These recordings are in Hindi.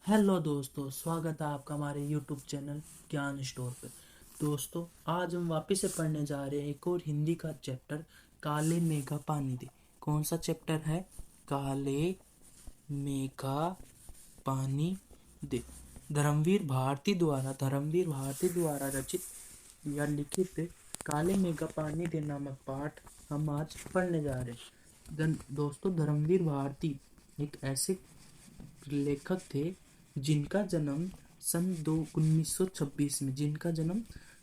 हेलो दोस्तों, स्वागत है आपका हमारे यूट्यूब चैनल ज्ञान स्टोर पे। दोस्तों, आज हम वापस से पढ़ने जा रहे हैं एक और हिंदी का चैप्टर, काले मेघा पानी दे। कौन सा चैप्टर है? काले मेघा पानी दे। धर्मवीर भारती द्वारा रचित या लिखित काले मेघा पानी दे नामक पाठ हम आज पढ़ने जा रहे हैं। दोस्तों, धर्मवीर भारती एक ऐसे लेखक थे जिनका जन्म सन 1926 में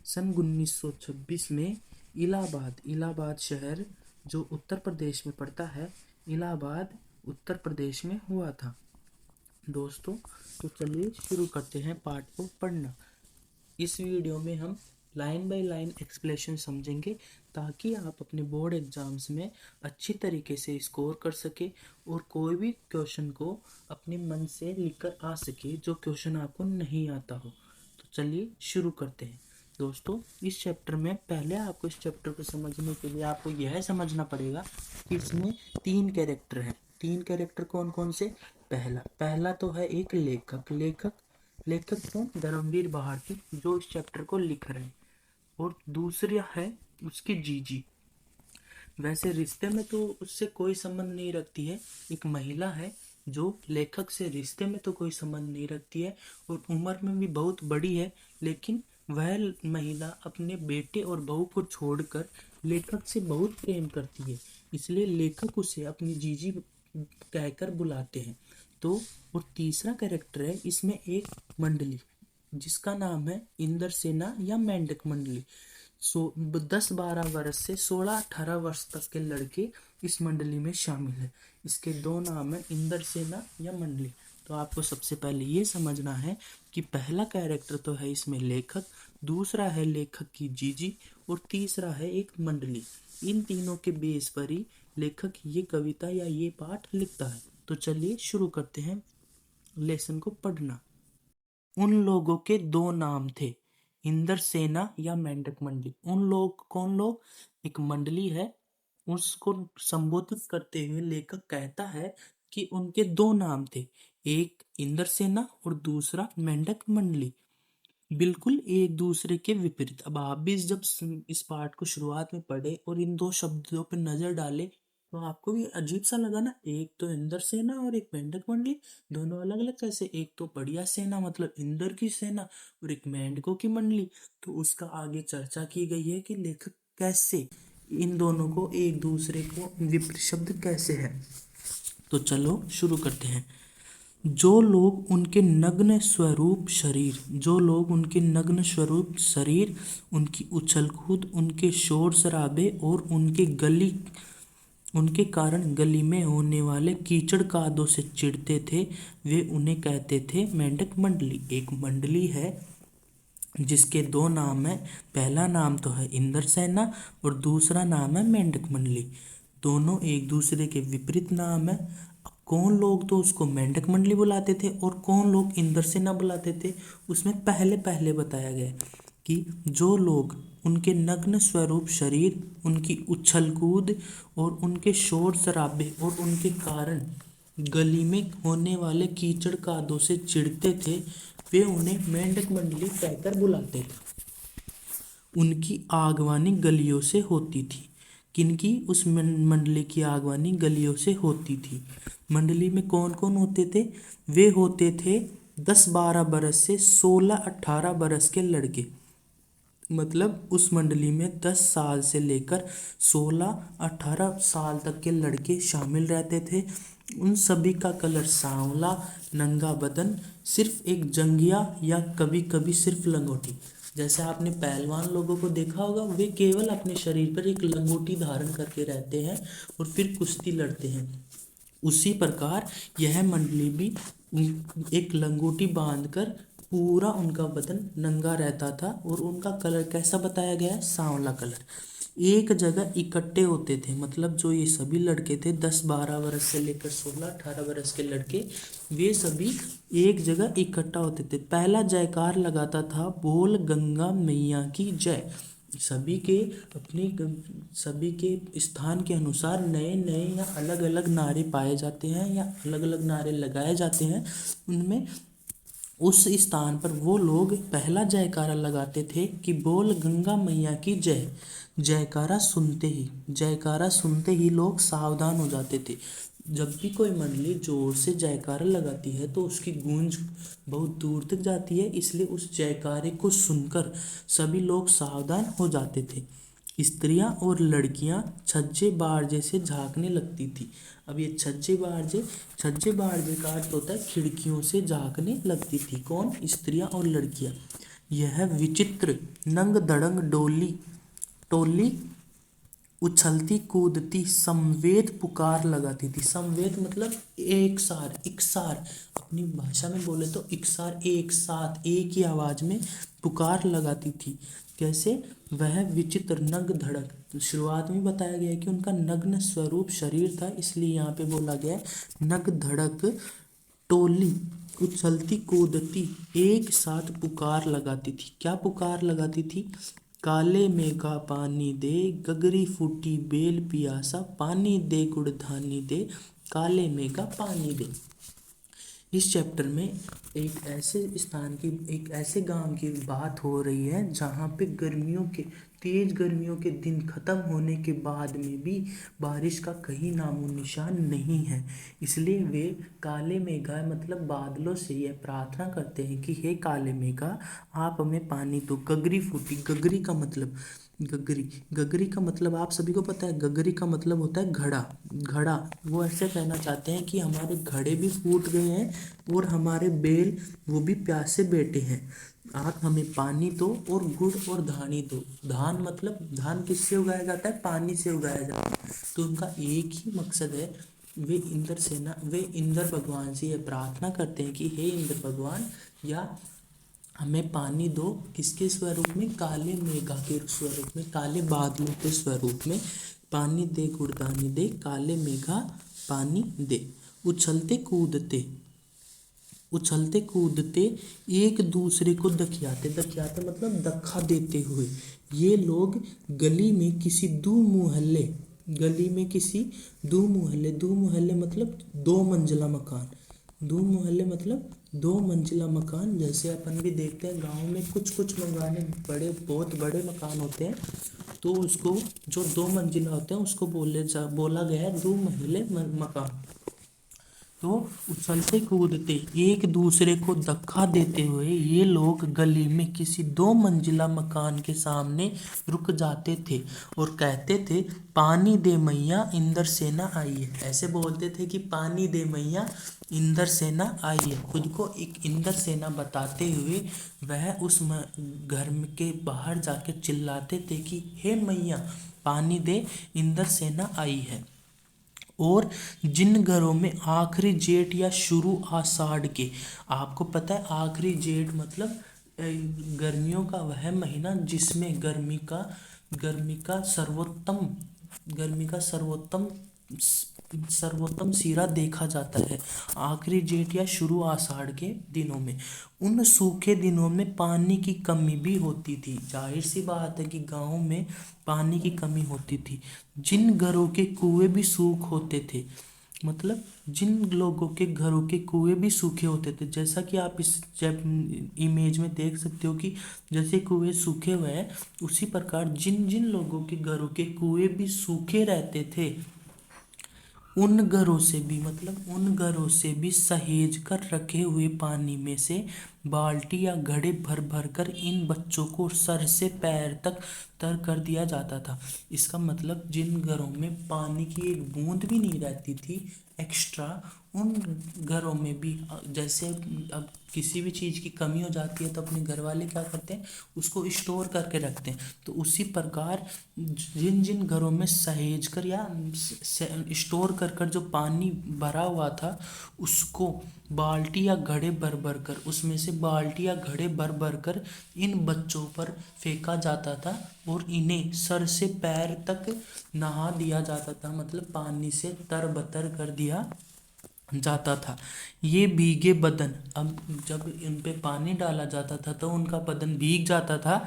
सन 1926 में इलाहाबाद शहर जो उत्तर प्रदेश में पड़ता है, इलाहाबाद उत्तर प्रदेश में हुआ था। दोस्तों, तो चलिए शुरू करते हैं पाठ को पढ़ना। इस वीडियो में हम लाइन बाय लाइन एक्सप्लेनेशन समझेंगे ताकि आप अपने बोर्ड एग्जाम्स में अच्छी तरीके से स्कोर कर सके और कोई भी क्वेश्चन को अपने मन से लिखकर आ सके जो क्वेश्चन आपको नहीं आता हो। तो चलिए शुरू करते हैं। दोस्तों, इस चैप्टर में पहले आपको इस चैप्टर को समझने के लिए आपको यह समझना पड़ेगा कि इसमें 3 कैरेक्टर हैं। 3 कैरेक्टर कौन कौन से? पहला तो है एक लेखक कौन? धर्मवीर भारती, जो इस चैप्टर को लिख रहे हैं। और दूसरा है उसकी जीजी। वैसे रिश्ते में तो उससे कोई संबंध नहीं रखती है, एक महिला है जो लेखक से रिश्ते में तो कोई संबंध नहीं रखती है और उम्र में भी बहुत बड़ी है, लेकिन वह महिला अपने बेटे और बहू को छोड़कर लेखक से बहुत प्रेम करती है, इसलिए लेखक उसे अपनी जीजी कहकर बुलाते हैं। तो और तीसरा कैरेक्टर है इसमें एक मंडली जिसका नाम है इंद्रसेना या मेंढक मंडली। 10-12 वर्ष से 16-18 वर्ष तक के लड़के इस मंडली में शामिल है। इसके 2 नाम है, इंद्रसेना या मंडली। तो आपको सबसे पहले ये समझना है कि पहला कैरेक्टर तो है इसमें लेखक, दूसरा है लेखक की जीजी और तीसरा है एक मंडली। इन तीनों के बेस पर ही लेखक ये कविता या ये पाठ लिखता है। तो चलिए शुरू करते हैं लेसन को पढ़ना। उन लोगों के 2 नाम थे, इंद्रसेना या मेंढक मंडली। उन लोग कौन लोग? एक मंडली है, उसको संबोधित करते हुए लेखक कहता है कि उनके 2 नाम थे, एक इंद्रसेना और दूसरा मेंढक मंडली। बिल्कुल एक दूसरे के विपरीत। अब आप भी जब इस पाठ को शुरुआत में पढ़े और इन 2 शब्दों पर नजर डाले तो आपको भी अजीब सा लगा ना, एक तो इंद्र सेना और एक मेंढक मंडली, दोनों अलग अलग कैसे? एक तो बढ़िया सेना मतलब इंद्र की सेना और एक मेंढकों की मंडली। तो उसका आगे चर्चा की गई है कि लेखक कैसे इन दोनों को एक दूसरे को विपरीत शब्द कैसे है। तो चलो शुरू करते हैं। जो लोग उनके नग्न स्वरूप शरीर, उनकी उछल कूद, उनके शोर शराबे और उनके कारण गली में होने वाले कीचड़ कादों से चिढ़ते थे, वे उन्हें कहते थे मेंढक मंडली। एक मंडली है जिसके 2 नाम है, पहला नाम तो है इंद्रसेना और दूसरा नाम है मेंढक मंडली। दोनों एक दूसरे के विपरीत नाम है। अब कौन लोग तो उसको मेंढक मंडली बुलाते थे और कौन लोग इंद्रसेना बुलाते थे, उसमें पहले पहले बताया गया कि जो लोग उनके नग्न स्वरूप शरीर, उनकी उछल कूद और उनके शोर शराबे और उनके कारण गली में होने वाले कीचड़ कादों से चिढ़ते थे, वे उन्हें मेंढक मंडली कहकर बुलाते थे। उनकी आगवानी गलियों से होती थी। किनकी? उस मंडली की आगवानी गलियों से होती थी। मंडली में कौन कौन होते थे? वे होते थे 10-12 बरस से 16-18 बरस के लड़के। मतलब उस मंडली में 10 साल से लेकर 16-18 साल तक के लड़के शामिल रहते थे। उन सभी का कलर सांवला, नंगा बदन, सिर्फ एक जंघिया या कभी कभी सिर्फ लंगोटी। जैसे आपने पहलवान लोगों को देखा होगा, वे केवल अपने शरीर पर एक लंगोटी धारण करके रहते हैं और फिर कुश्ती लड़ते हैं। उसी प्रकार यह मंडली भी एक लंगोटी बांधकर पूरा उनका बदन नंगा रहता था और उनका कलर कैसा बताया गया है? सांवला कलर। एक जगह इकट्ठे होते थे, मतलब जो ये सभी लड़के थे 10-12 वर्ष से लेकर 16-18 वर्ष के लड़के, वे सभी एक जगह इकट्ठा होते थे। पहला जयकार लगाता था, बोल गंगा मैया की जय। सभी के सभी के स्थान के अनुसार नए नए या अलग अलग नारे पाए जाते हैं या अलग अलग नारे लगाए जाते हैं। उनमें उस स्थान पर वो लोग पहला जयकारा लगाते थे कि बोल गंगा मैया की जय। जयकारा सुनते ही लोग सावधान हो जाते थे। जब भी कोई मंडली जोर से जयकारा लगाती है तो उसकी गूंज बहुत दूर तक जाती है, इसलिए उस जयकारे को सुनकर सभी लोग सावधान हो जाते थे। स्त्रियां और लड़कियां छज्जे बारजे से झांकने लगती थी। अब ये छज्जे बारजे का अर्थ होता है खिड़कियों से झांकने लगती थी। कौन? स्त्रियां और लड़कियां। यह विचित्र नंग धड़ंग डोली टोली उछलती कूदती समवेत पुकार लगाती थी। समवेत मतलब एक सार, इकसार, अपनी भाषा में बोले तो इकसार, एक साथ एक ही आवाज में पुकार लगाती थी। कैसे? वह विचित्र नग धड़क, तो शुरुआत में बताया गया है कि उनका नग्न स्वरूप शरीर था, इसलिए यहाँ पे बोला गया है नग धड़क टोली उछलती कूदती एक साथ पुकार लगाती थी। क्या पुकार लगाती थी? काले मेघा पानी दे, गगरी फूटी बेल पियासा, पानी दे गुड़धानी दे, काले मेघा पानी दे। इस चैप्टर में एक ऐसे गांव की बात हो रही है जहाँ पे तेज गर्मियों के दिन खत्म होने के बाद में भी बारिश का कहीं नामो निशान नहीं है। इसलिए वे काले मेघा मतलब बादलों से यह प्रार्थना करते हैं कि हे काले मेघा, आप हमें पानी दो। गगरी फूटी, गगरी का मतलब आप सभी को पता है। गगरी का मतलब होता है घड़ा। वो ऐसे कहना चाहते हैं कि हमारे घड़े भी फूट गए हैं और हमारे बेल वो भी प्यासे बैठे हैं। आप हमें पानी दो और गुड़ और धानी दो। धान किससे उगाया जाता है? पानी से उगाया जाता है। तो उनका एक ही मकसद है। वे इंद्र भगवान से यह प्रार्थना करते हैं कि हे इंद्र भगवान, या हमें पानी दो। किसके स्वरूप में? काले मेघा के स्वरूप में, काले बादलों के स्वरूप में। पानी दे गुड़दानी दे, काले मेघा पानी दे। उछलते कूदते एक दूसरे को दखियाते मतलब धक्का देते हुए ये लोग गली में किसी दो मुहल्ले मतलब दो मंजिला मकान। जैसे अपन भी देखते हैं गांव में कुछ मकान बहुत बड़े मकान होते हैं, तो उसको जो दो मंजिला होते हैं उसको बोला गया है दो मंजिले मकान। तो उछलते कूदते एक दूसरे को धक्का देते हुए ये लोग गली में किसी दो मंजिला मकान के सामने रुक जाते थे और कहते थे, पानी दे मैया इंद्र सेना आई है। ऐसे बोलते थे कि पानी दे मैया इंद्र सेना आई है। खुद को एक इंद्र सेना बताते हुए वह उस घर के बाहर जाके चिल्लाते थे कि हे मैया पानी दे, इंद्र सेना आई है। और जिन घरों में आखिरी जेठ या शुरू आषाढ़ के, आपको पता है आखिरी जेठ मतलब गर्मियों का वह महीना जिसमें गर्मी का सर्वोत्तम सिरा देखा जाता है। आखिरी जेठ या शुरू आषाढ़ के दिनों में, उन सूखे दिनों में पानी की कमी भी होती थी। जाहिर सी बात है कि गांव में पानी की कमी होती थी। जिन घरों के कुएं भी सूख होते थे, मतलब जिन लोगों के घरों के कुएं भी सूखे होते थे, जैसा कि आप इस इमेज में देख सकते हो कि जैसे कुएं सूखे हुए हैं, उसी प्रकार जिन जिन लोगों के घरों के कुएं भी सूखे रहते थे, उन घरों से भी सहेज कर रखे हुए पानी में से बाल्टी या घड़े भर भर कर इन बच्चों को सर से पैर तक तर कर दिया जाता था। इसका मतलब जिन घरों में पानी की एक बूंद भी नहीं रहती थी एक्स्ट्रा, उन घरों में भी जैसे अब किसी भी चीज़ की कमी हो जाती है तो अपने घर वाले क्या करते हैं, उसको स्टोर करके रखते हैं। तो उसी प्रकार जिन जिन घरों में सहेज कर या स्टोर कर कर जो पानी भरा हुआ था, उसको बाल्टी या घड़े भर भर कर, उसमें से बाल्टी या घड़े भर भर कर इन बच्चों पर फेंका जाता था और इन्हें सर से पैर तक नहा दिया जाता था, मतलब पानी से तरबतर कर दिया जाता था। ये भीगे बदन, अब जब इन पे पानी डाला जाता था तो उनका बदन भीग जाता था।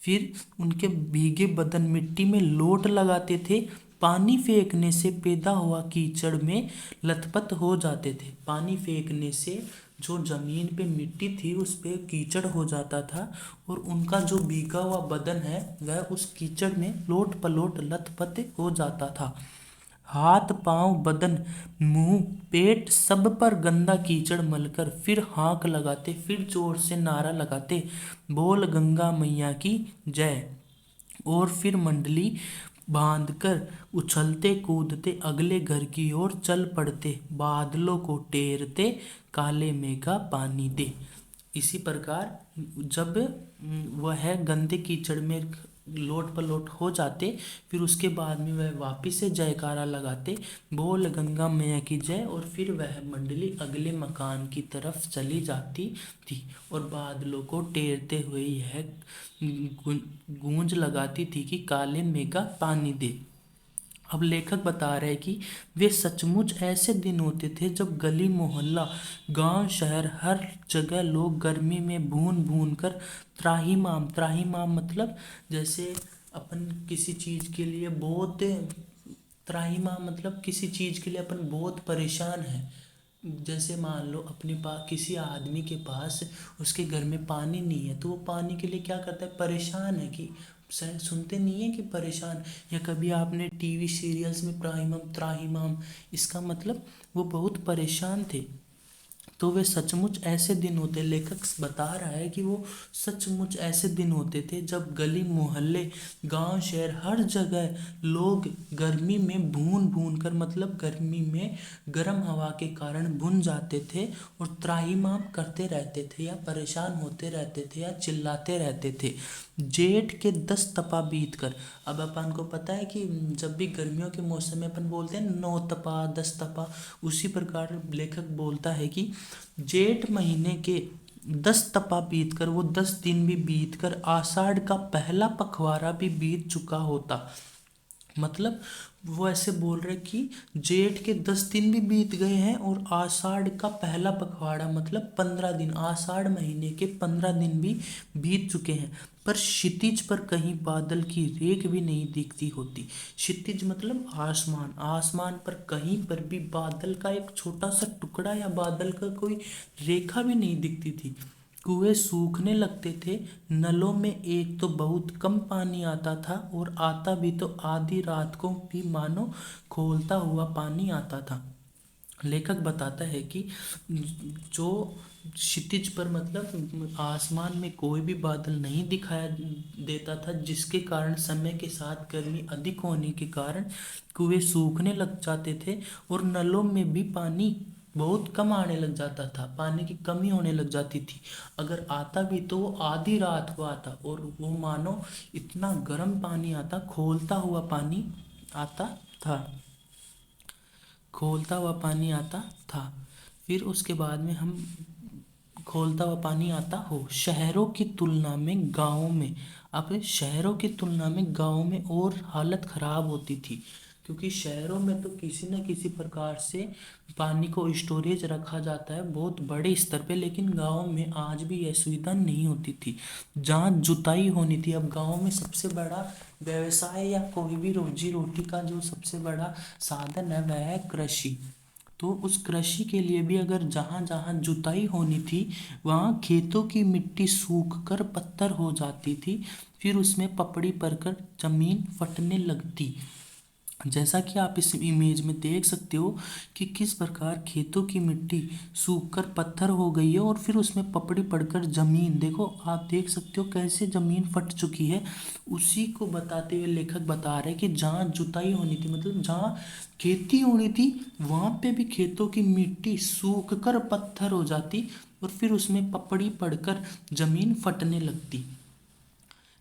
फिर उनके भीगे बदन मिट्टी में लोट लगाते थे। पानी फेंकने से पैदा हुआ कीचड़ में लथपथ हो जाते थे। पानी फेंकने से जो जमीन पे मिट्टी थी उस पे कीचड़ हो जाता था और उनका जो भीगा हुआ बदन है वह उस कीचड़ में लोट पलोट लथपथ हो जाता था। हाथ पांव बदन मुंह पेट सब पर गंदा कीचड़ मलकर फिर हाँक लगाते, फिर जोर से नारा लगाते, बोल गंगा मैया की जय। और फिर मंडली बांधकर उछलते कूदते अगले घर की ओर चल पड़ते, बादलों को टेरते काले मेघा पानी दे। इसी प्रकार जब वह गंदे कीचड़ में लोट पलोट हो जाते, फिर उसके बाद में वह वापिस से जयकारा लगाते, बोल गंगा मैया की जय, और फिर वह मंडली अगले मकान की तरफ चली जाती थी और बादलों को टेरते हुए यह गूंज लगाती थी कि काले मेघा पानी दे। अब लेखक बता रहे हैं कि वे सचमुच ऐसे दिन होते थे जब गली मोहल्ला गांव शहर हर जगह लोग गर्मी में भून भून कर त्राहिमाम मतलब जैसे अपन किसी चीज़ के लिए बहुत त्राहिमाम मतलब किसी चीज़ के लिए अपन बहुत परेशान है। जैसे मान लो अपने पास किसी आदमी के पास उसके घर में पानी नहीं है तो वो पानी के लिए क्या करता है, परेशान है कि शायद सुनते नहीं है कि परेशान। या कभी आपने टीवी सीरियल्स में त्राहिमाम त्राहिमाम, इसका मतलब वो बहुत परेशान थे। तो वे सचमुच ऐसे दिन होते, लेखक बता रहा है कि वो सचमुच ऐसे दिन होते थे जब गली मोहल्ले गांव शहर हर जगह लोग गर्मी में भून भून कर मतलब गर्मी में गर्म हवा के कारण भुन जाते थे और त्राहिमाम करते रहते थे या परेशान होते रहते थे या चिल्लाते रहते थे। जेठ के 10 तपा बीत कर, अब अपन को पता है कि जब भी गर्मियों के मौसम में अपन बोलते हैं 9 तपा 10 तपा, उसी प्रकार लेखक बोलता है कि जेठ महीने के 10 तपा बीत कर, वो 10 दिन भी बीत कर आषाढ़ का पहला पखवाड़ा भी बीत चुका होता। मतलब वो ऐसे बोल रहे कि जेठ के 10 दिन भी बीत गए हैं और आषाढ़ का पहला पखवाड़ा मतलब 15 दिन, आषाढ़ महीने के 15 दिन भी बीत चुके हैं, पर क्षितिज पर कहीं बादल की रेख भी नहीं दिखती होती। क्षितिज मतलब आसमान, आसमान पर कहीं पर भी बादल का एक छोटा सा टुकड़ा या बादल का कोई रेखा भी नहीं दिखती थी। कुएं सूखने लगते थे, नलों में एक तो बहुत कम पानी आता था और आता भी तो आधी रात को भी मानो खौलता हुआ पानी आता था। लेखक बताता है कि जो क्षितिज पर मतलब आसमान में कोई भी बादल नहीं दिखाया देता था, जिसके कारण समय के साथ गर्मी अधिक होने के कारण कुएं सूखने लग जाते थे और नलों में भी पानी बहुत कम आने लग जाता था, पानी की कमी होने लग जाती थी। अगर आता भी तो वो आधी रात को आता और वो मानो इतना गर्म पानी आता, खौलता हुआ पानी आता था, खौलता हुआ पानी आता था। फिर उसके बाद में हम खौलता हुआ पानी आता हो शहरों की तुलना में गाँव में, अब शहरों की तुलना में गाँव में और हालत ख़राब होती थी, क्योंकि शहरों में तो किसी न किसी प्रकार से पानी को स्टोरेज रखा जाता है बहुत बड़े स्तर पे, लेकिन गांव में आज भी यह सुविधा नहीं होती थी। जहाँ जुताई होनी थी, अब गांव में सबसे बड़ा व्यवसाय या कोई भी रोजी रोटी का जो सबसे बड़ा साधन है वह है कृषि। तो उस कृषि के लिए भी अगर जहाँ जहाँ जुताई होनी थी वहाँ खेतों की मिट्टी सूख कर पत्थर हो जाती थी, फिर उसमें पपड़ी पड़कर जमीन फटने लगती। जैसा कि आप इस इमेज में देख सकते हो कि किस प्रकार खेतों की मिट्टी सूखकर पत्थर हो गई है और फिर उसमें पपड़ी पड़कर जमीन, देखो आप देख सकते हो कैसे जमीन फट चुकी है। उसी को बताते हुए लेखक बता रहे हैं कि जहाँ जुताई होनी थी मतलब जहाँ खेती होनी थी वहाँ पे भी खेतों की मिट्टी सूख कर पत्थर हो जाती और फिर उसमें पपड़ी पड़कर जमीन फटने लगती।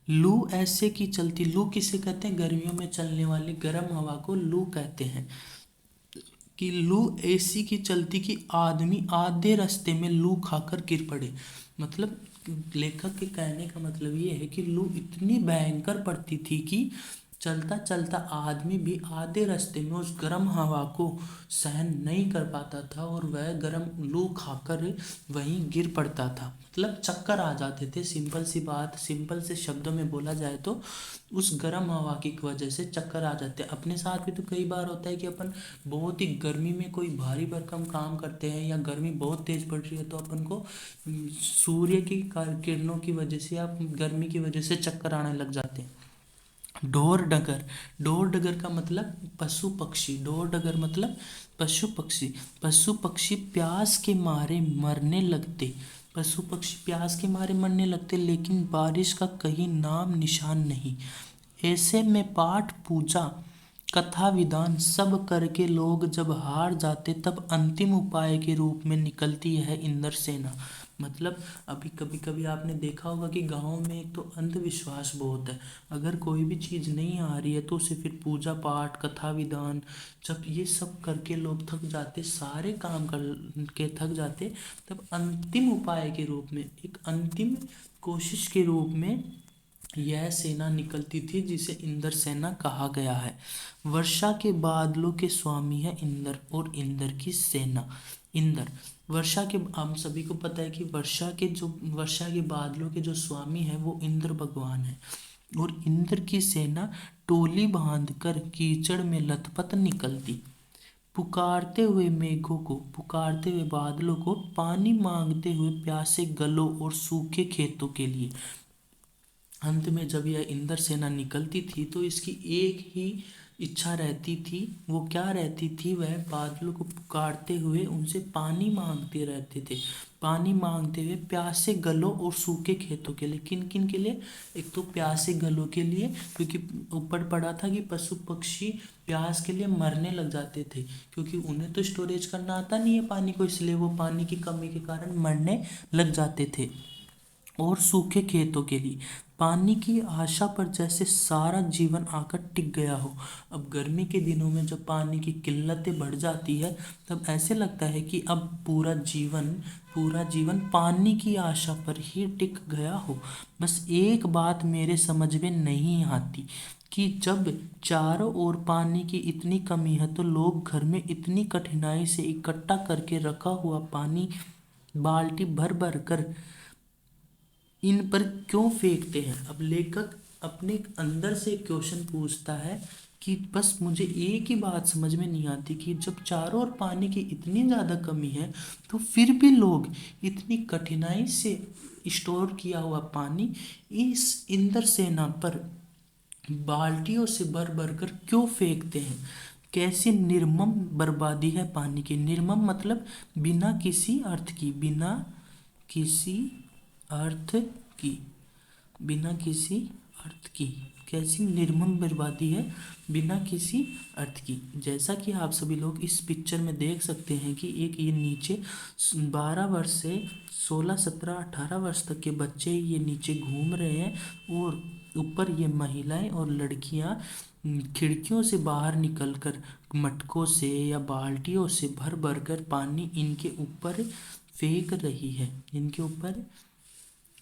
लू ऐसे की चलती, लू किसे कहते हैं, गर्मियों में चलने वाली गर्म हवा को लू कहते हैं। कि लू ऐसी की चलती कि आदमी आधे रास्ते में लू खाकर गिर पड़े। मतलब लेखक के कहने का मतलब ये है कि लू इतनी भयंकर पड़ती थी कि चलता चलता आदमी भी आधे रास्ते में उस गर्म हवा को सहन नहीं कर पाता था और वह गर्म लू खाकर वहीं गिर पड़ता था, मतलब चक्कर आ जाते थे। सिंपल सी बात, सिंपल से शब्दों में बोला जाए तो उस गर्म हवा की वजह से चक्कर आ जाते हैं। अपने साथ भी तो कई बार होता है कि अपन बहुत ही गर्मी में कोई भारी भरकम काम करते हैं या गर्मी बहुत तेज पड़ रही है तो अपन को सूर्य की किरणों की वजह से या गर्मी की वजह से चक्कर आने लग जाते हैं। ढोर डगर, ढोर डगर का मतलब पशु पक्षी, ढोर डगर मतलब पशु पक्षी। पशु पक्षी प्यास के मारे मरने लगते, पशु पक्षी प्यास के मारे मरने लगते, लेकिन बारिश का कहीं नाम निशान नहीं। ऐसे में पाठ पूजा कथा विधान सब करके लोग जब हार जाते तब अंतिम उपाय के रूप में निकलती है इंद्र सेना। मतलब अभी कभी कभी आपने देखा होगा कि गाँव में एक तो अंधविश्वास बहुत है। अगर कोई भी चीज़ नहीं आ रही है तो उसे फिर पूजा पाठ कथा विधान जब ये सब करके लोग थक जाते, सारे काम कर के थक जाते, तब अंतिम उपाय के रूप में, एक अंतिम कोशिश के रूप में यह सेना निकलती थी जिसे इंद्र सेना कहा गया है। वर्षा के बादलों के स्वामी है इंद्र और इंद्र की सेना। इंद्र वर्षा के, हम सभी को पता है कि वर्षा के बादलों के जो स्वामी है वो इंद्र भगवान है। और इंद्र की सेना टोली बांधकर कीचड़ में लथपथ निकलती, पुकारते हुए मेघों को, पुकारते हुए बादलों को, पानी मांगते हुए प्यासे गलों और सूखे खेतों के लिए। अंत में जब यह इंद्र सेना निकलती थी तो इसकी एक ही इच्छा रहती थी। वो क्या रहती थी? वह बादलों को पुकारते हुए उनसे पानी मांगते रहते थे, पानी मांगते हुए प्यासे गलों और सूखे खेतों के लिए। किन किन के लिए? एक तो प्यासे गलों के लिए, क्योंकि ऊपर पड़ा था कि पशु पक्षी प्यास के लिए मरने लग जाते थे, क्योंकि उन्हें तो स्टोरेज करना आता नहीं है पानी को, इसलिए वो पानी की कमी के कारण मरने लग जाते थे। और सूखे खेतों के लिए, पानी की आशा पर जैसे सारा जीवन आकर टिक गया हो। अब गर्मी के दिनों में जब पानी की किल्लतें बढ़ जाती है तब ऐसे लगता है कि अब पूरा जीवन पानी की आशा पर ही टिक गया हो। बस एक बात मेरे समझ में नहीं आती कि जब चारों ओर पानी की इतनी कमी है तो लोग घर में इतनी कठिनाई से इकट्ठा करके रखा हुआ पानी बाल्टी भर भर कर इन पर क्यों फेंकते हैं। अब लेखक अपने अंदर से क्वेश्चन पूछता है कि बस मुझे एक ही बात समझ में नहीं आती कि जब चारों ओर पानी की इतनी ज़्यादा कमी है तो फिर भी लोग इतनी कठिनाई से स्टोर किया हुआ पानी इस इंद्र सेना पर बाल्टियों से भर भर कर क्यों फेंकते हैं। कैसी निर्मम बर्बादी है पानी की। निर्मम मतलब बिना किसी अर्थ की, बिना किसी अर्थ की, बिना किसी अर्थ की। कैसी निर्मम बर्बादी है बिना किसी अर्थ की। जैसा कि आप सभी लोग इस पिक्चर में देख सकते हैं कि एक ये नीचे 12 वर्ष से 16, 17, 18 वर्ष तक के बच्चे ये नीचे घूम रहे हैं और ऊपर ये महिलाएं और लड़कियां खिड़कियों से बाहर निकलकर मटकों से या बाल्टियों से भर भर कर पानी इनके ऊपर फेंक रही है, इनके ऊपर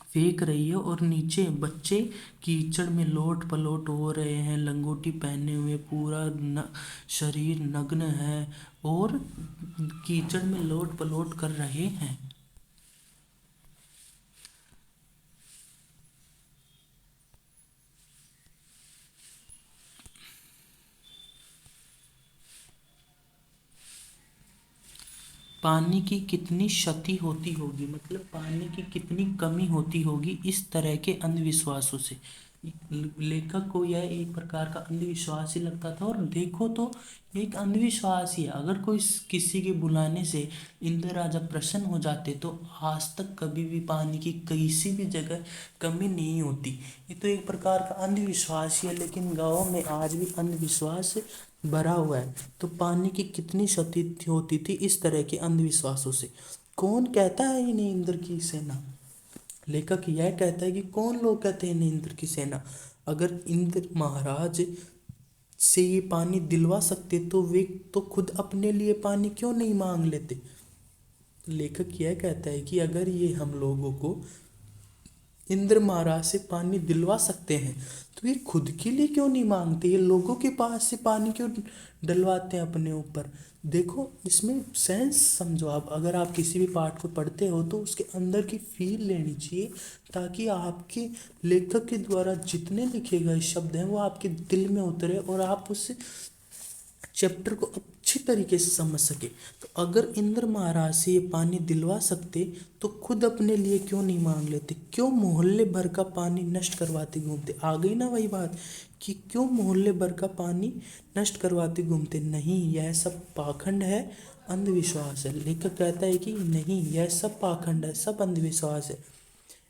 फेंक रही है। और नीचे बच्चे कीचड़ में लोट पलोट हो रहे हैं, लंगोटी पहने हुए, पूरा शरीर नग्न है और कीचड़ में लोट पलोट कर रहे हैं। पानी की कितनी क्षति होती होगी, मतलब पानी की कितनी कमी होती होगी इस तरह के अंधविश्वासों से। लेखक को यह एक प्रकार का अंधविश्वास ही लगता था। और देखो तो एक अंधविश्वास ही है। अगर कोई किसी के बुलाने से इंद्र राजा प्रसन्न हो जाते तो आज तक कभी भी पानी की किसी भी जगह कमी नहीं होती। ये तो एक प्रकार का अंधविश्वास ही है, लेकिन गाँव में आज भी अंधविश्वास भरा हुआ है। तो पानी की कितनी क्षति होती थी इस तरह के अंधविश्वासों से। कौन कहता है इन्हें इंद्र की सेना? लेखक यह कहता है कि कौन लोग कहते हैं इन्हें इंद्र की सेना। अगर इंद्र महाराज से ये पानी दिलवा सकते तो वे तो खुद अपने लिए पानी क्यों नहीं मांग लेते। लेखक यह कहता है कि अगर ये हम लोगों को इंद्र महाराज से पानी दिलवा सकते हैं, तो ये खुद के लिए क्यों नहीं मांगते, ये लोगों के पास से पानी क्यों डलवाते हैं अपने ऊपर। देखो इसमें सेंस समझो आप, अगर आप किसी भी पाठ को पढ़ते हो तो उसके अंदर की फील लेनी चाहिए, ताकि आपके लेखक के द्वारा जितने लिखे गए शब्द हैं वो आपके दिल में उतरे और आप उस चैप्टर को अच्छी तरीके से समझ सके। तो अगर इंद्र महाराज से ये पानी दिलवा सकते तो खुद अपने लिए क्यों नहीं मांग लेते, क्यों मोहल्ले भर का पानी नष्ट करवाते घूमते। आ गई ना वही बात कि क्यों मोहल्ले भर का पानी नष्ट करवाते घूमते। नहीं, यह सब पाखंड है, अंधविश्वास है। लेखक कहता है कि नहीं, यह सब पाखंड है, सब अंधविश्वास है।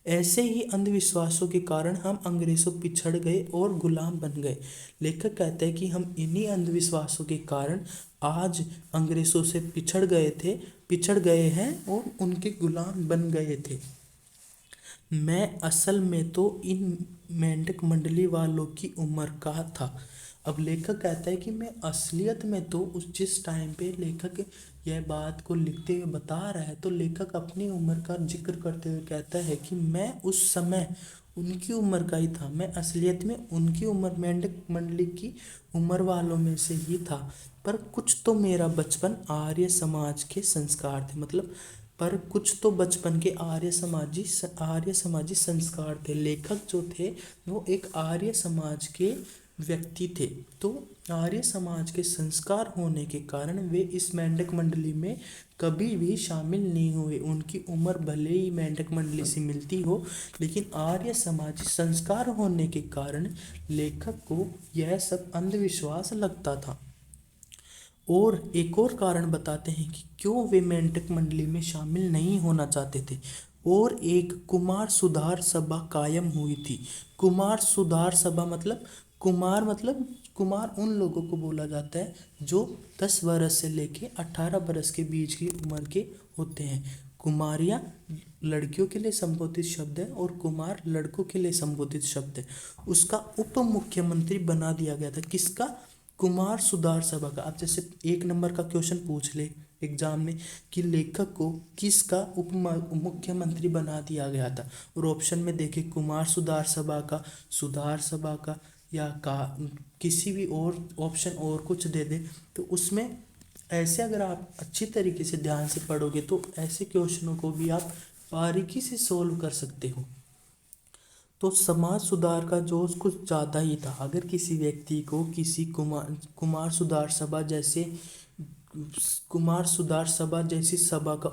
ऐसे ही अंधविश्वासों के कारण हम अंग्रेजों पिछड़ गए और गुलाम बन गए। लेखक कहते हैं कि हम इन्हीं अंधविश्वासों के कारण आज अंग्रेजों से पिछड़ गए हैं और उनके गुलाम बन गए थे। मैं असल में तो इन मेंढक मंडली वालों की उम्र का था। अब लेखक कहता है कि मैं असलियत में तो उस जिस टाइम पे लेखक यह बात को लिखते हुए बता रहा है, तो लेखक अपनी उम्र का जिक्र करते हुए कहता है कि मैं उस समय उनकी उम्र का ही था। मैं असलियत में उनकी उम्र, मेंढक मंडली की उम्र वालों में से ही था। पर कुछ तो मेरा बचपन आर्य समाज के संस्कार थे, मतलब पर कुछ तो बचपन के आर्य समाजी संस्कार थे। लेखक जो थे वो एक आर्य समाज के व्यक्ति थे, तो आर्य समाज के संस्कार होने के कारण वे इस मेंढक मंडली में कभी भी शामिल नहीं हुए। उनकी उम्र भले ही मेंढक मंडली से मिलती हो, लेकिन आर्य समाजी संस्कार होने के कारण लेखक को यह सब अंधविश्वास लगता था। और एक और कारण बताते हैं कि क्यों वे मेंढक मंडली में शामिल नहीं होना चाहते थे। और एक कुमार सुधार सभा कायम हुई थी। कुमार सुधार सभा मतलब कुमार उन लोगों को बोला जाता है जो 10 बरस से लेके 18 बरस के बीच की उम्र के होते हैं। कुमारियाँ लड़कियों के लिए संबोधित शब्द है और कुमार लड़कों के लिए संबोधित शब्द है। उसका उप मुख्यमंत्री बना दिया गया था, किसका, कुमार सुधार सभा का। अब जैसे 1 नंबर का क्वेश्चन पूछ ले एग्जाम में कि लेखक को किसका उप मुख्यमंत्री बना दिया गया था, और ऑप्शन में देखे कुमार सुधार सभा का या का किसी भी और ऑप्शन और कुछ दे दे, तो उसमें ऐसे अगर आप अच्छी तरीके से ध्यान से पढ़ोगे तो ऐसे क्वेश्चनों को भी आप बारीकी से सोल्व कर सकते हो। तो समाज सुधार का जोश कुछ ज़्यादा ही था। अगर किसी व्यक्ति को किसी कुमार सुधार सभा जैसी सभा का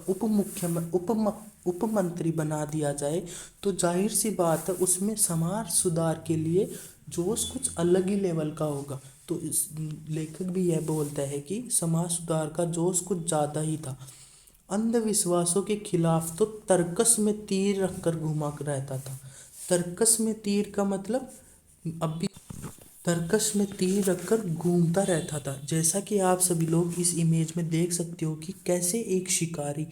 उप मंत्री बना दिया जाए, तो जाहिर सी बात है उसमें समाज सुधार के लिए जोश कुछ अलग ही लेवल का होगा। तो इस लेखक भी यह बोलता है कि समाज सुधार का जोश कुछ ज़्यादा ही था। अंधविश्वासों के खिलाफ तो तर्कस में तीर रखकर घुमा रहता था। तर्कस में तीर का मतलब अभी तर्कस में तीर रखकर घूमता रहता था। जैसा कि आप सभी लोग इस इमेज में देख सकते हो कि कैसे एक शिकारी,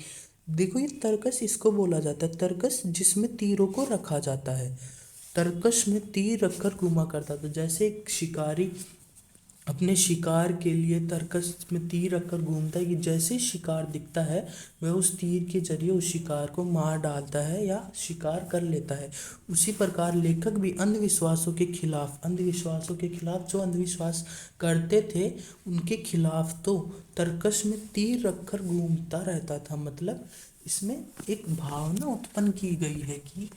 देखो ये तर्कस इसको बोला जाता है, तर्कस जिसमें तीरों को रखा जाता है। तर्कस में तीर रखकर घुमा करता था। जैसे एक शिकारी अपने शिकार के लिए तर्कस में तीर रखकर घूमता है कि जैसे शिकार दिखता है वह उस तीर के जरिए उस शिकार को मार डालता है या शिकार कर लेता है। उसी प्रकार लेखक भी अंधविश्वासों के खिलाफ जो अंधविश्वास करते थे उनके खिलाफ तो तर्कस में तीर रखकर घूमता रहता था। मतलब इसमें एक भावना उत्पन्न की गई है कि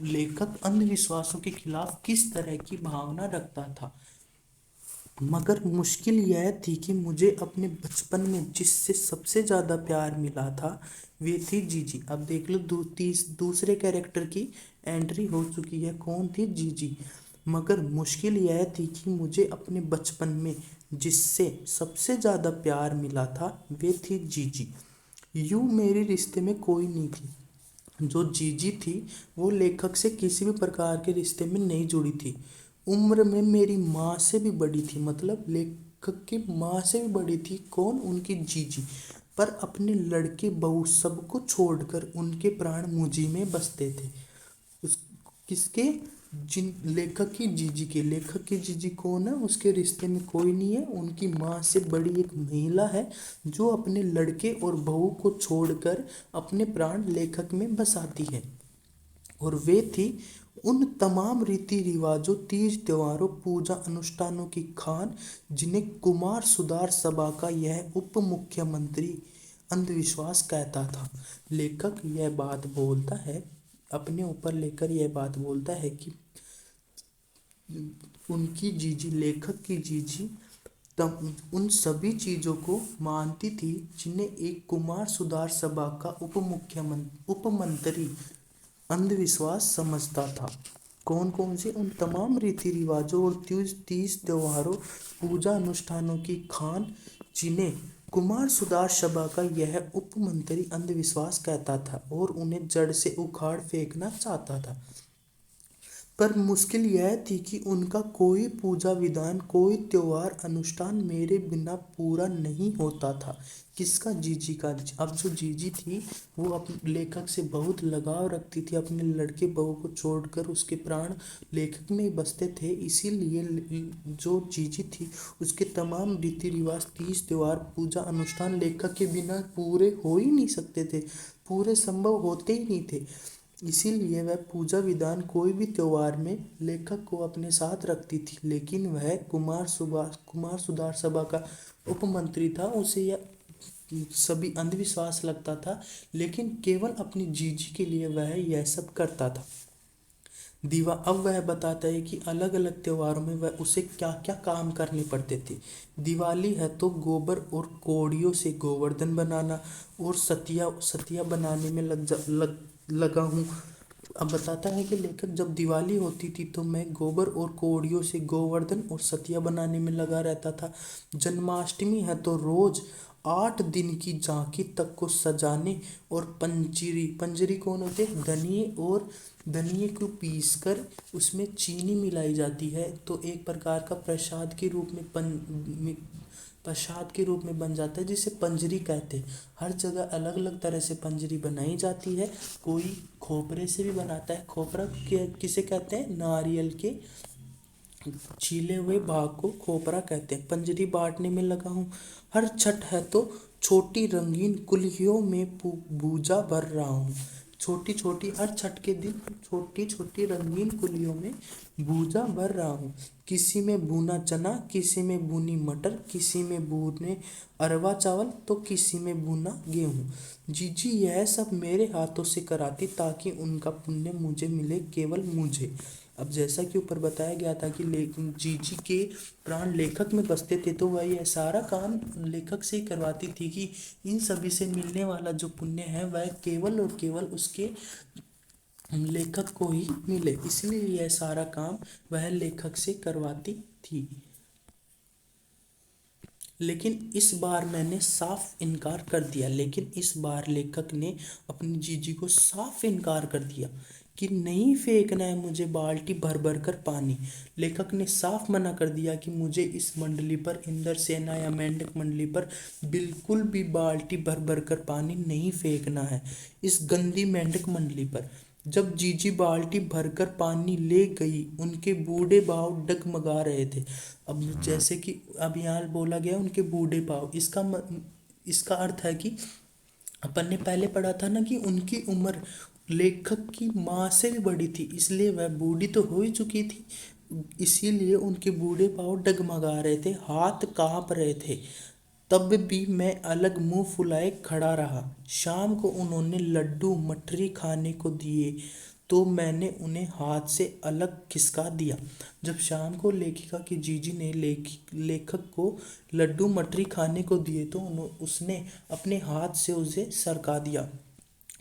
लेखक अंधविश्वासों के खिलाफ किस तरह की भावना रखता था। मगर मुश्किल यह थी कि मुझे अपने बचपन में जिससे सबसे ज़्यादा प्यार मिला था वे थी जीजी। अब देख लो दूसरे कैरेक्टर की एंट्री हो चुकी है, कौन थी, जीजी। मगर मुश्किल यह थी कि मुझे अपने बचपन में जिससे सबसे ज़्यादा प्यार मिला था वे थी जीजी। यूँ मेरे रिश्ते में कोई नहीं थी। जो जीजी थी वो लेखक से किसी भी प्रकार के रिश्ते में नहीं जुड़ी थी। उम्र में मेरी माँ से भी बड़ी थी, मतलब लेखक की माँ से भी बड़ी थी। कौन, उनकी जीजी। पर अपने लड़के बहू सबको छोड़कर उनके प्राण मुझी में बसते थे। उस किसके, जिन लेखक की जीजी के। लेखक की जीजी कौन है, उसके रिश्ते में कोई नहीं है, उनकी माँ से बड़ी एक महिला है जो अपने लड़के और बहू को छोड़कर अपने प्राण लेखक में बसाती है। और वे थी उन तमाम रीति रिवाजों, तीज त्योहारों, पूजा अनुष्ठानों की खान जिन्हें कुमार सुधार सभा का यह उप मुख्यमंत्री अंधविश्वास कहता था। लेखक यह बात बोलता है, अपने ऊपर लेकर यह बात बोलता है कि उनकी जीजी, लेखक की जीजी तब उन सभी चीज़ों को मानती थी जिन्हें एक कुमार सुधार सभा का उपमंत्री अंधविश्वास समझता था। कौन कौन से? उन तमाम रीति रिवाजों और तीज तीज त्योहारों, पूजा अनुष्ठानों की खान जिन्हें कुमार सुधार सभा का यह उपमंत्री अंधविश्वास कहता था और उन्हें जड़ से उखाड़ फेंकना चाहता था। पर मुश्किल यह थी कि उनका कोई पूजा विधान, कोई त्योहार अनुष्ठान मेरे बिना पूरा नहीं होता था। किसका? जीजी का। अब जो जीजी थी वो अपने लेखक से बहुत लगाव रखती थी, अपने लड़के बहू को छोड़कर उसके प्राण लेखक में ही बसते थे। इसीलिए जो जीजी थी उसके तमाम रीति रिवाज, तीज त्योहार, पूजा अनुष्ठान लेखक के बिना पूरे हो ही नहीं सकते थे, पूरे संभव होते ही नहीं थे। इसीलिए वह पूजा विधान, कोई भी त्योहार में लेखक को अपने साथ रखती थी। लेकिन वह कुमार सुधार सभा का उपमंत्री था, उसे यह सभी अंधविश्वास लगता था, लेकिन केवल अपनी जीजी के लिए वह यह सब करता था। अब वह बताता है कि अलग अलग त्योहारों में वह उसे क्या क्या काम करने पड़ते थे। दिवाली है तो गोबर और कोड़ियों से गोवर्धन बनाना और सतिया बनाने में लगा हूँ। अब बताता है कि लेखक जब दिवाली होती थी तो मैं गोबर और कोड़ियों से गोवर्धन और सतिया बनाने में लगा रहता था। जन्माष्टमी है तो रोज 8 दिन की झांकी तक को सजाने और पंजरी पंजरी कौन होते? धनिये को पीसकर उसमें चीनी मिलाई जाती है तो एक प्रकार का प्रसाद के रूप में बन जाता है, जिसे पंजरी कहते हैं। हर जगह अलग अलग तरह से पंजरी बनाई जाती है। कोई खोपरे से भी बनाता है। खोपरा किसे कहते हैं? नारियल के छीले हुए भाग को खोपरा कहते हैं। पंजरी बांटने में लगा हूँ। हर छठ है तो छोटी रंगीन कुल्हियों में भूजा भर रहा हूँ। छोटी छोटी हर छठ के दिन छोटी छोटी रंगीन कुल्हियों में भूजा भर रहा हूँ। किसी में भुना चना, किसी में भुनी मटर, किसी में भुने अरवा चावल तो किसी में भुना गेहूँ। जीजी यह सब मेरे हाथों से कराती ताकि उनका पुण्य मुझे मिले, केवल मुझे। अब जैसा कि ऊपर बताया गया था कि जीजी के प्राण लेखक में बसते थे तो वह यह सारा काम लेखक से ही करवाती थी कि इन सभी से मिलने वाला जो पुण्य है वह केवल और केवल उसके लेखक को ही मिले, इसलिए यह सारा काम वह लेखक से करवाती थी। लेकिन इस बार मैंने साफ इनकार कर दिया। लेकिन इस बार लेखक ने अपनी जीजी को साफ इनकार कर दिया कि नहीं फेंकना है मुझे बाल्टी भर भर कर पानी। लेखक ने साफ मना कर दिया कि मुझे इस मंडली पर, इंद्र सेना या मेंढक मंडली पर बिल्कुल भी बाल्टी भर भर कर पानी नहीं फेंकना है, इस गंदी मेंढक मंडली पर। जब जीजी बाल्टी भरकर पानी ले गई, उनके बूढ़े भाव डगमगा रहे थे। अब जैसे कि अब यहाँ बोला गया उनके बूढ़े भाव, इसका अर्थ है कि अपन ने पहले पढ़ा था ना कि उनकी उम्र लेखक की माँ से भी बड़ी थी, इसलिए वह बूढ़ी तो हो ही चुकी थी। इसीलिए उनके बूढ़े पाँव डगमगा रहे थे, हाथ कांप रहे थे। तब भी मैं अलग मुंह फुलाए खड़ा रहा। शाम को उन्होंने लड्डू मठरी खाने को दिए तो मैंने उन्हें हाथ से अलग खिसका दिया। जब शाम को लेखिका की जीजी ने लेखक को लड्डू मठरी खाने को दिए तो उसने अपने हाथ से उसे सरका दिया,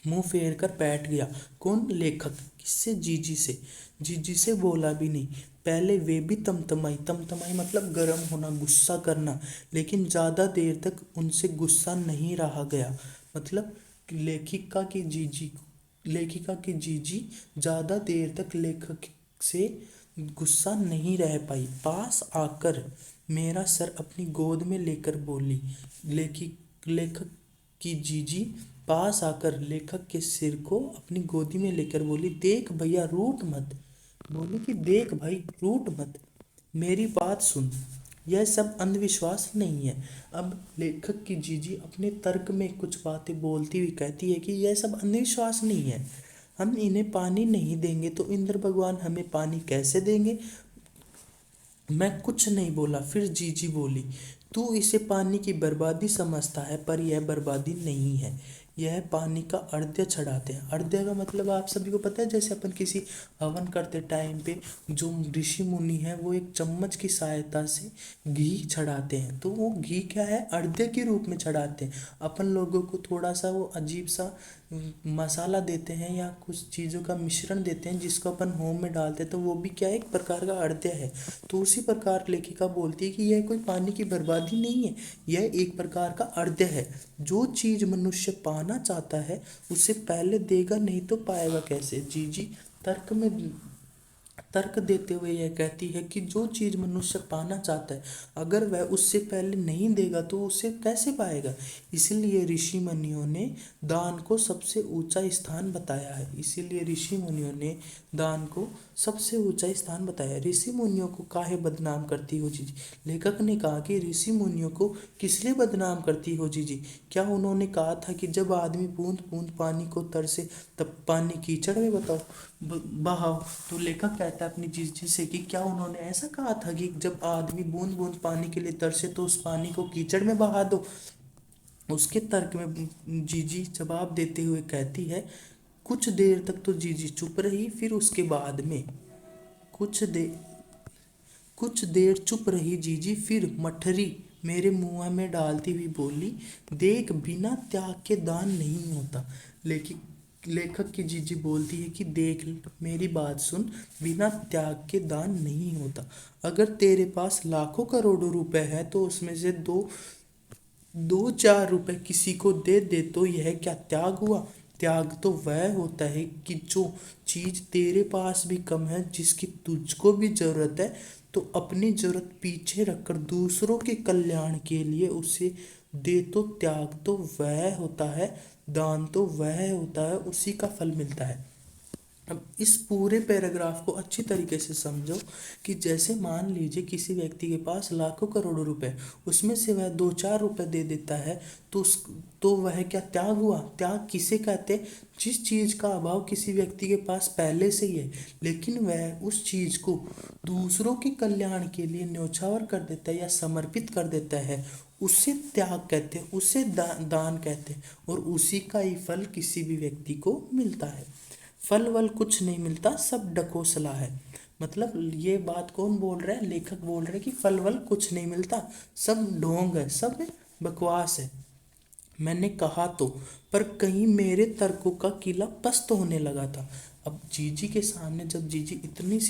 मुंह फेर कर बैठ गया। कौन? लेखक। किससे? जीजी से। जीजी से बोला भी नहीं। पहले वे भी तमतमाई मतलब गर्म होना, गुस्सा करना, लेकिन ज़्यादा देर तक उनसे गुस्सा नहीं रहा गया। मतलब लेखिका की जीजी ज़्यादा देर तक लेखक से गुस्सा नहीं रह पाई। पास आकर मेरा सर अपनी गोद में लेकर बोली। लेखक की जीजी पास आकर लेखक के सिर को अपनी गोदी में लेकर बोली, देख भैया रूठ मत। बोली कि देख भाई रूठ मत, मेरी बात सुन, यह सब अंधविश्वास नहीं है। अब लेखक की जीजी अपने तर्क में कुछ बातें बोलती हुई कहती है कि यह सब अंधविश्वास नहीं है। हम इन्हें पानी नहीं देंगे तो इंद्र भगवान हमें पानी कैसे देंगे। मैं कुछ नहीं बोला। फिर जीजी बोली, तू इसे पानी की बर्बादी समझता है, पर यह बर्बादी नहीं है, यह पानी का अर्ध्य चढ़ाते हैं। अर्ध्य का मतलब आप सभी को पता है, जैसे अपन किसी हवन करते टाइम पे जो ऋषि मुनि है वो एक चम्मच की सहायता से घी चढ़ाते हैं, तो वो घी क्या है, अर्ध्य के रूप में चढ़ाते हैं। अपन लोगों को थोड़ा सा वो अजीब सा मसाला देते हैं या कुछ चीज़ों का मिश्रण देते हैं जिसको अपन होम में डालते हैं, तो वो भी क्या है, एक प्रकार का अर्ध्य है। तो उसी प्रकार लेखिका बोलती है कि यह कोई पानी की बर्बादी नहीं है, यह एक प्रकार का अर्ध्य है। जो चीज़ मनुष्य पाना चाहता है उसे पहले देगा, नहीं तो पाएगा कैसे। जीजी तर्क देते हुए यह कहती है कि जो चीज़ मनुष्य पाना चाहता है अगर वह उससे पहले नहीं देगा तो उसे कैसे पाएगा। इसलिए ऋषि मुनियों ने दान को सबसे ऊंचा स्थान बताया है। इसीलिए ऋषि मुनियों ने दान को सबसे ऊंचा स्थान बताया। ऋषि मुनियों को काहे बदनाम करती हो जीजी। लेखक ने कहा कि ऋषि मुनियों को किस लिए बदनाम करती हो जीजी। क्या उन्होंने कहा था कि जब आदमी बूंद बूंद पानी को तरसे तब पानी कीचड़ में बताओ बहाओ। तो लेखक कहता है अपनी जीजी से कि क्या उन्होंने ऐसा कहा था कि जब आदमी बूंद बूंद पानी के लिए तरसे तो उस पानी को कीचड़ में बहा दो। उसके तर्क में जीजी जवाब देते हुए कहती है, कुछ देर तक तो जीजी चुप रही, फिर उसके बाद में कुछ देर चुप रही जीजी, फिर मठरी मेरे मुंह में डालती हुई बोली, देख बिना त्याग के दान नहीं होता। लेखक की जीजी बोलती है कि देख मेरी बात सुन, बिना त्याग के दान नहीं होता। अगर तेरे पास लाखों करोड़ों रुपए है तो उसमें से दो दो चार रुपए किसी को दे दे तो यह क्या त्याग हुआ। त्याग तो वह होता है कि जो चीज तेरे पास भी कम है, जिसकी तुझको भी जरूरत है, तो अपनी जरूरत पीछे रखकर दूसरों के कल्याण के लिए उसे दे। तो त्याग तो वह होता है, दान तो वह होता है, उसी का फल मिलता है। अब इस पूरे पैराग्राफ को अच्छी तरीके से समझो कि जैसे मान लीजिए किसी व्यक्ति के पास लाखों करोड़ों रुपए, उसमें से वह दो चार रुपए दे देता है तो वह क्या त्याग हुआ। त्याग किसे कहते हैं, जिस चीज़ का अभाव किसी व्यक्ति के पास पहले से ही है लेकिन वह उस चीज़ को दूसरों के कल्याण के लिए न्यौछावर कर देता है या समर्पित कर देता है, उसे त्याग कहते हैं, उसे दान कहते हैं, और उसी का ही फल किसी भी व्यक्ति को मिलता है। फल वल कुछ नहीं मिलता, सब डकोसला है। मतलब ये बात कौन बोल रहा है, लेखक बोल रहा है कि फल वल कुछ नहीं मिलता, सब ढोंग है, सब बकवास है। मैंने कहा तो, पर कहीं मेरे तर्कों का किला पस्त होने लगा था। अब जीजी के सामने जब जीजी इतनी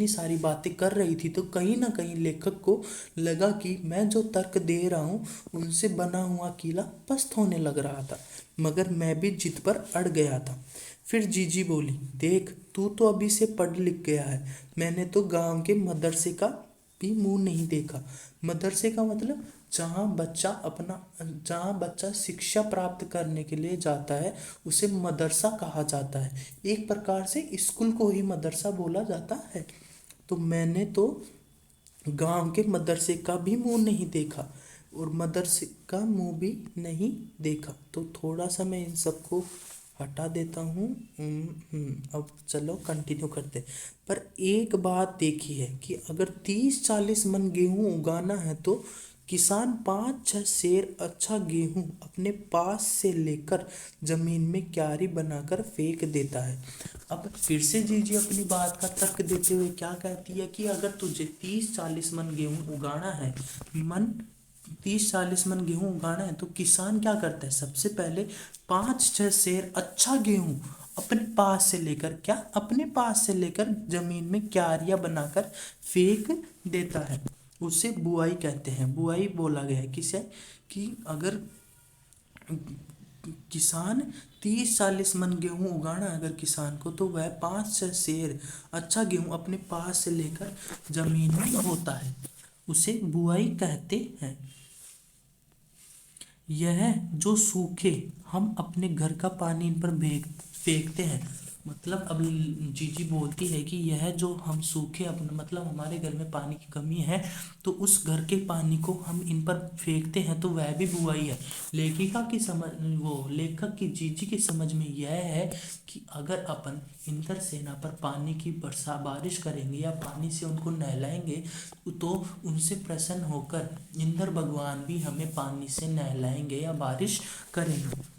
सारी बातें कर रही थी तो कहीं ना कहीं लेखक को लगा कि मैं जो तर्क दे रहा हूँ उनसे बना हुआ किला पस्त होने लग रहा था, मगर मैं भी जिद पर अड़ गया था। फिर जीजी बोली, देख तू तो अभी से पढ़ लिख गया है, मैंने तो गांव के मदरसे का भी मुंह नहीं देखा। मदरसे का मतलब जहाँ बच्चा शिक्षा प्राप्त करने के लिए जाता है उसे मदरसा कहा जाता है। एक प्रकार से स्कूल को ही मदरसा बोला जाता है। तो मैंने तो गांव के मदरसे का भी मुंह नहीं देखा और मदरसे का मुंह भी नहीं देखा। तो थोड़ा सा मैं इन सबको हटा देता हूँ। अब चलो कंटिन्यू करते हैं। पर एक बात देखी है कि अगर 30-40 मन गेहूं उगाना है तो किसान 5-6 सेर अच्छा गेहूं अपने पास से लेकर जमीन में क्यारी बनाकर फेंक देता है। अब फिर से जीजी अपनी बात का तर्क देते हुए क्या कहती है कि अगर तुझे 30-40 मन गेहूं उगाना है, 30-40 मन गेहूं उगाना है तो किसान क्या करता है, सबसे पहले 5-6 सेर अच्छा गेहूं अपने पास से लेकर जमीन में क्यारियां बनाकर फेंक देता है। उसे बुआई कहते हैं। बुआई बोला गया है किसे, कि अगर किसान 30-40 मन गेहूं उगाना है अगर किसान को, तो वह 5-6 सेर अच्छा गेहूं अपने पास से लेकर जमीन में बोता है, उसे बुआई कहते हैं। यह जो सूखे हम अपने घर का पानी इन पर फेंकते हैं मतलब अब जीजी बोलती है कि यह जो हम सूखे अपने मतलब हमारे घर में पानी की कमी है, तो उस घर के पानी को हम इन पर फेंकते हैं तो वह भी बुराई है। लेखिका की समझ वो लेखक की जीजी की समझ में यह है कि अगर अपन इंद्रसेना पर पानी की बारिश करेंगे या पानी से उनको नहलाएंगे, तो उनसे प्रसन्न होकर इंद्र भगवान भी हमें पानी से नहलाएंगे या बारिश करेंगे।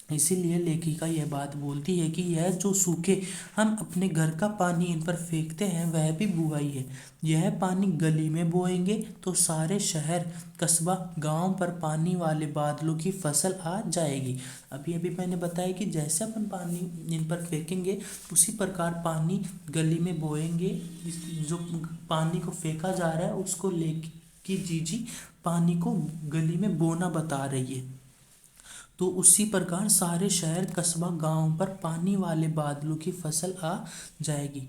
इसीलिए लेखिका यह बात बोलती है कि यह जो सूखे हम अपने घर का पानी इन पर फेंकते हैं वह भी बुराई है। यह पानी गली में बोएंगे तो सारे शहर कस्बा गांव पर पानी वाले बादलों की फसल आ जाएगी। अभी अभी मैंने बताया कि जैसे अपन पानी इन पर फेंकेंगे उसी प्रकार पानी गली में बोएंगे। जो पानी को फेंका जा रहा है उसको लेके जीजी पानी को गली में बोना बता रही है। तो उसी प्रकार सारे शहर कस्बा गांव पर पानी वाले बादलों की फसल आ जाएगी।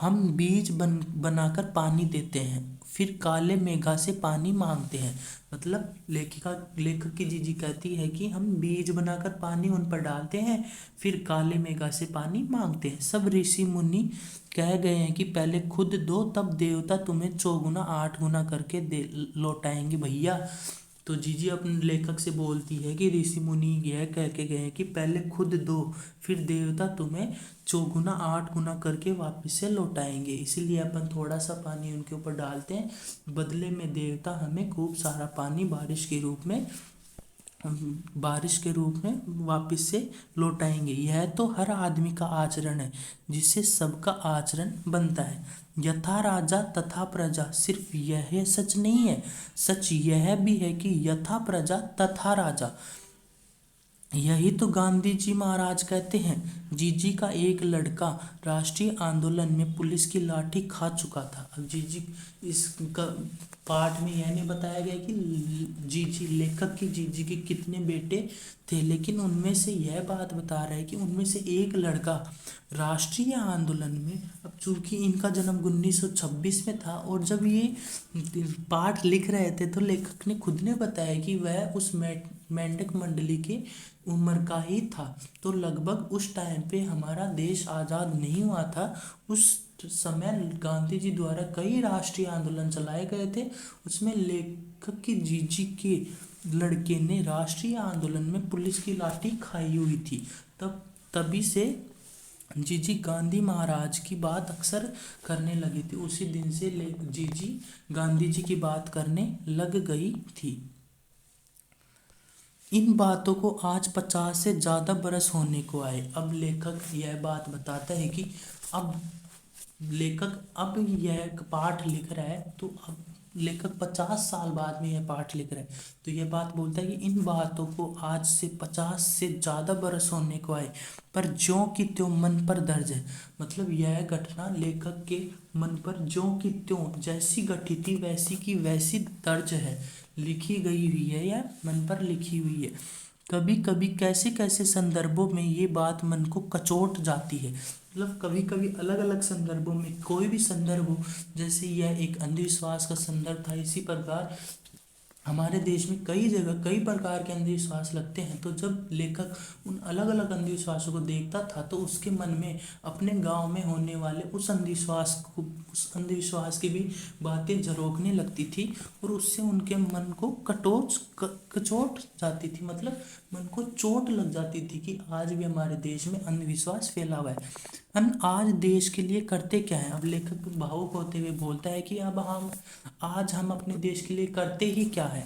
हम बीज बनाकर पानी देते हैं, फिर काले मेघा से पानी मांगते हैं। मतलब लेखक की जीजी कहती है कि हम बीज बनाकर पानी उन पर डालते हैं, फिर काले मेघा से पानी मांगते हैं। सब ऋषि मुनि कह गए हैं कि पहले खुद दो, तब देवता तुम्हें चौगुना 8 गुना करके दे लौटाएंगे भैया। तो जीजी अपने लेखक से बोलती है कि ऋषि मुनि यह कह के गए हैं कि पहले खुद दो, फिर देवता तुम्हें चौगुना 8 गुना करके वापस से लौटाएंगे। इसीलिए अपन थोड़ा सा पानी उनके ऊपर डालते हैं, बदले में देवता हमें खूब सारा पानी बारिश के रूप में वापस से लौटाएंगे। यह तो हर आदमी का आचरण है, जिससे सबका आचरण बनता है। यथा राजा तथा प्रजा, सिर्फ यह सच नहीं है, सच यह भी है कि यथा प्रजा तथा राजा। यही तो गांधी जी महाराज कहते हैं। जीजी का एक लड़का राष्ट्रीय आंदोलन में पुलिस की लाठी खा चुका था। अब जीजी इसका पाठ में यह नहीं बताया गया कि जीजी लेखक की जीजी के कितने बेटे थे, लेकिन उनमें से यह बात बता रहा है कि उनमें से एक लड़का राष्ट्रीय आंदोलन में, अब चूंकि इनका जन्म 1926 में था और जब ये पाठ लिख रहे थे तो लेखक ने खुद ने बताया कि वह उस मेंढक मंडली के उम्र का ही था। तो लगभग उस टाइम पे हमारा देश आज़ाद नहीं हुआ था। उस समय गांधी जी द्वारा कई राष्ट्रीय आंदोलन चलाए गए थे, उसमें लेखक की जीजी के लड़के ने राष्ट्रीय आंदोलन में पुलिस की लाठी खाई हुई थी। तभी से जीजी गांधी महाराज की बात अक्सर करने लगी थी। उसी दिन से जीजी गांधी जी की बात करने लग गई थी। इन बातों को आज 50 से ज़्यादा बरस होने को आए। अब लेखक यह बात बताता है कि अब यह पाठ लिख रहा है, तो अब लेखक 50 साल बाद में यह पाठ लिख रहा है, तो यह बात बोलता है कि इन बातों को आज से 50 से ज़्यादा बरस होने को आए, पर ज्यों की त्यों मन पर दर्ज है। मतलब यह घटना लेखक के मन पर ज्यों की त्यों, जैसी घटी थी वैसी की वैसी दर्ज है, लिखी गई हुई है या मन पर लिखी हुई है। कभी कभी कैसे कैसे संदर्भों में ये बात मन को कचोट जाती है। मतलब कभी कभी अलग अलग संदर्भों में कोई भी संदर्भ हो, जैसे यह एक अंधविश्वास का संदर्भ था, इसी प्रकार हमारे देश में कई जगह कई प्रकार के अंधविश्वास लगते हैं। तो जब लेखक उन अलग अलग अंधविश्वासों को देखता था तो उसके मन में अपने गांव में होने वाले उस अंधविश्वास की भी बातें झरोकने लगती थी, और उससे उनके मन को कचोट जाती थी। मतलब मन को चोट लग जाती थी कि आज भी हमारे देश में अंधविश्वास फैला हुआ है। हम आज देश के लिए करते क्या है। अब लेखक भावुक होते हुए बोलता है कि अब हम अपने देश के लिए करते ही क्या है।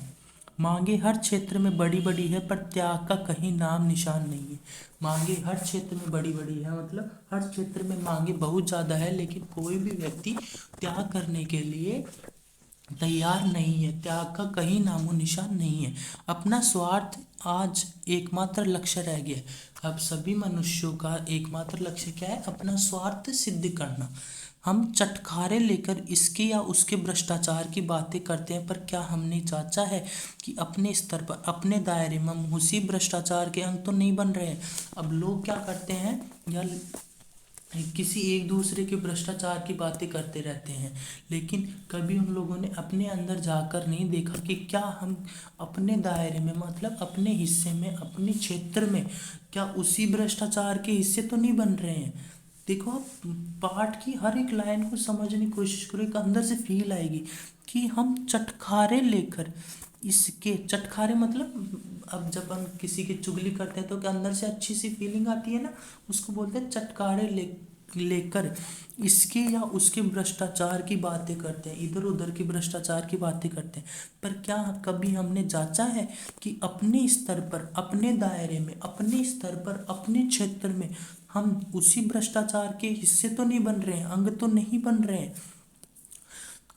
मांगे हर क्षेत्र में बड़ी बड़ी है, पर त्याग का कहीं नाम निशान नहीं है। मांगे हर क्षेत्र में बड़ी बड़ी है, मतलब हर क्षेत्र में मांगे बहुत ज़्यादा है, लेकिन कोई भी व्यक्ति त्याग करने के लिए तैयार नहीं है। त्याग का कहीं नामो निशान नहीं है। अपना स्वार्थ आज एकमात्र लक्ष्य रह गया है। अब सभी मनुष्यों का एकमात्र लक्ष्य क्या है? अपना स्वार्थ सिद्ध करना। हम चटखारे लेकर इसके या उसके भ्रष्टाचार की बातें करते हैं, पर क्या हमने जांचा है कि अपने स्तर पर अपने दायरे में हम उसी भ्रष्टाचार के अंग तो नहीं बन रहे हैं। अब लोग क्या करते हैं, या किसी एक दूसरे के भ्रष्टाचार की बातें करते रहते हैं, लेकिन कभी उन लोगों ने अपने अंदर जाकर नहीं देखा कि क्या हम अपने दायरे में, मतलब अपने हिस्से में, अपने क्षेत्र में क्या उसी भ्रष्टाचार के हिस्से तो नहीं बन रहे हैं। देखो आप पाठ की हर एक लाइन को समझने की कोशिश करो, एक अंदर से फील आएगी कि हम चटखारे लेकर इसके, चटखारे मतलब अब जब हम किसी की चुगली करते हैं तो क्या अंदर से अच्छी सी फीलिंग आती है ना, उसको बोलते हैं चटखारे लेकर इसके या उसके भ्रष्टाचार की बातें करते हैं, इधर उधर की भ्रष्टाचार की बातें करते हैं। पर क्या कभी हमने जांचा है कि अपने स्तर पर, अपने दायरे में, अपने स्तर पर, अपने क्षेत्र में हम उसी भ्रष्टाचार के हिस्से तो नहीं बन रहे हैं, अंग तो नहीं बन रहे हैं।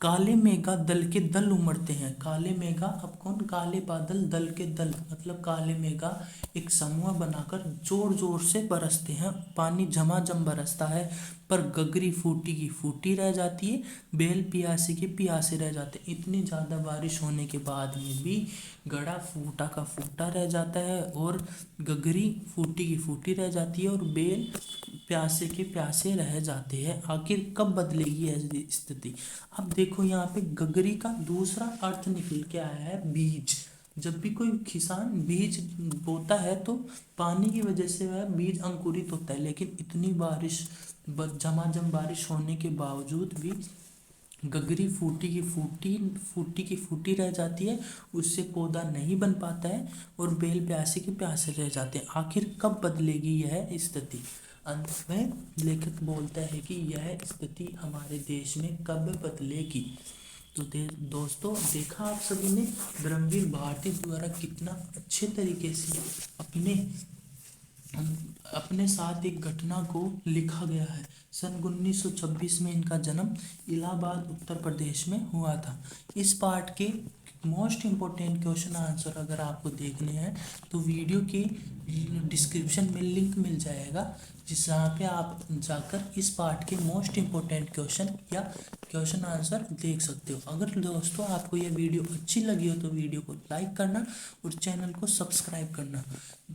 काले मेघा दल के दल उमड़ते हैं, काले मेघा अब कौन, काले बादल दल के दल, मतलब काले मेघा एक समूह बनाकर जोर जोर से बरसते हैं, पानी झमाझम बरसता है, पर गगरी फूटी की फूटी रह जाती है, बेल पियासी के पियासे रह जाते हैं। इतनी ज़्यादा बारिश होने के बाद में भी गड़ा फूटा का फूटा रह जाता है, और गगरी फूटी की फूटी रह जाती है, और बेल प्यासे के प्यासे रह जाते हैं। आखिर कब बदलेगी ऐसी स्थिति। अब देखो यहाँ पे गगरी का दूसरा अर्थ निकल के आया है बीज। जब भी कोई किसान बीज बोता है तो पानी की वजह से वह बीज अंकुरित होता है, लेकिन इतनी बारिश, झमाझम बारिश होने के बावजूद भी गगरी फूटी की फूटी, फूटी की फूटी रह जाती है, उससे पौधा नहीं बन पाता है, और बेल प्यासे के प्यासे रह जाते हैं। आखिर कब बदलेगी यह स्थिति। अंत में लेखक बोलता है कि यह स्थिति हमारे देश में कब बदलेगी। तो दोस्तों, देखा आप सभी ने धर्मवीर भारती द्वारा कितना अच्छे तरीके से अपने साथ एक घटना को लिखा गया है। सन 1926 में इनका जन्म इलाहाबाद उत्तर प्रदेश में हुआ था। इस पार्ट के मोस्ट इम्पोर्टेंट क्वेश्चन आंसर अगर आपको देखने हैं तो वीडियो के डिस्क्रिप्शन में लिंक मिल जाएगा, जहाँ पे आप जाकर इस पार्ट के मोस्ट इम्पोर्टेंट क्वेश्चन या क्वेश्चन आंसर देख सकते हो। अगर दोस्तों आपको यह वीडियो अच्छी लगी हो तो वीडियो को लाइक करना और चैनल को सब्सक्राइब करना।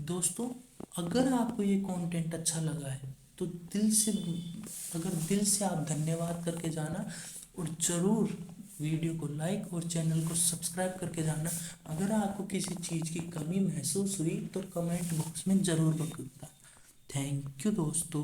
दोस्तों, अगर आपको ये कंटेंट अच्छा लगा है तो दिल से आप धन्यवाद करके जाना, और ज़रूर वीडियो को लाइक और चैनल को सब्सक्राइब करके जाना। अगर आपको किसी चीज़ की कमी महसूस हुई तो कमेंट बॉक्स में ज़रूर बताना। थैंक यू दोस्तों।